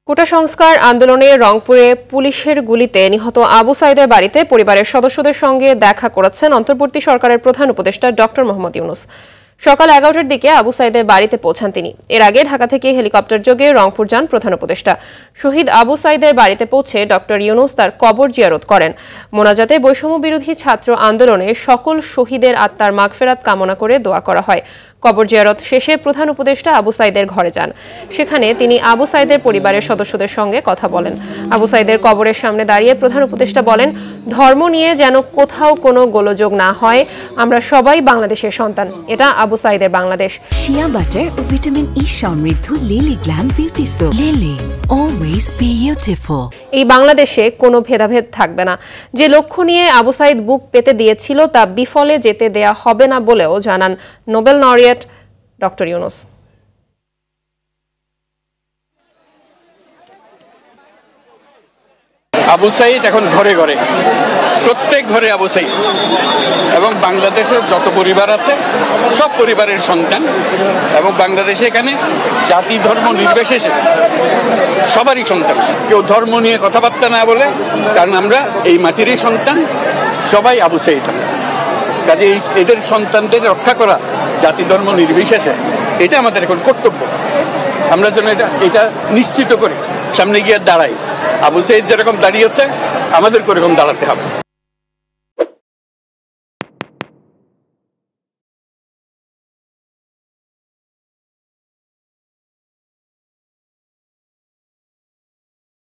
কোটা সংস্কার আন্দোলনে রংপুরে পুলিশের গুলিতে নিহত আবু সাইদের বাড়িতে পরিবারের সদস্যদের সঙ্গে দেখা করেছেন অন্তর্বর্তী সরকারের প্রধান উপদেষ্টা ডক্টর মোহাম্মদ ইউনূস। সকাল 11টার দিকে আবু সাইদের বাড়িতে পৌঁছান তিনি। এর আগে ঢাকা থেকে হেলিকপ্টার যোগে রংপুর যান প্রধান উপদেষ্টা। শহীদ আবু সাইদের বাড়িতে পৌঁছে ডক্টর ইউনূস তার কবর জিয়ারত করেন। মোনাজাতে বৈষম্য বিরোধী ছাত্র আন্দোলনে সকল শহীদের আত্মার মাগফেরাত কামনা করে দোয়া করা হয়। কবর জিয়ারত শেষে প্রধান উপদেষ্টা আবু সাইদের ঘরে যান। সেখানে তিনি আবু সাইদের পরিবারের সদস্যদের সঙ্গে কথা বলেন। আবু সাইদের কবরের সামনে দাঁড়িয়ে প্রধান উপদেষ্টা বলেন, ধর্ম নিয়ে যেন কোথাও কোনো গোলযোগ না হয়, আমরা সবাই বাংলাদেশের সন্তান, এটা আবু সাইদের বাংলাদেশ। শিয়া বাটার ও ভিটামিন ই সমৃদ্ধ lily glam beauty soap. Lily, always beautiful. এই বাংলাদেশে কোনো ভেদাভেদ থাকবে না। যে লক্ষ্য নিয়ে আবু সাইদ বুক পেতে দিয়েছিল তা বিফলে যেতে দেয়া হবে না বলেও জানান Nobel laureate doctor Yunus. Abu Sayeed এখন ঘরে ঘরে, প্রত্যেক ঘরে আবু সাইদ, এবং বাংলাদেশের যত পরিবার আছে সব পরিবারের সন্তান, এবং বাংলাদেশে এখানে জাতি ধর্ম নির্বিশেষে সবারই সন্তান। কেউ ধর্ম নিয়ে কথাবার্তা না বলে, কারণ আমরা এই মাটিরই সন্তান, সবাই আবু সাইদ। কাজে এদের সন্তানদের রক্ষা করা জাতি ধর্ম নির্বিশেষে, এটা আমাদের এখন কর্তব্য। আমরা যেন এটা নিশ্চিত করে সামনে গিয়ে দাঁড়াই। আবু সাইদ যেরকম দাঁড়িয়েছে, আমাদেরকে ওরকম দাঁড়াতে হবে।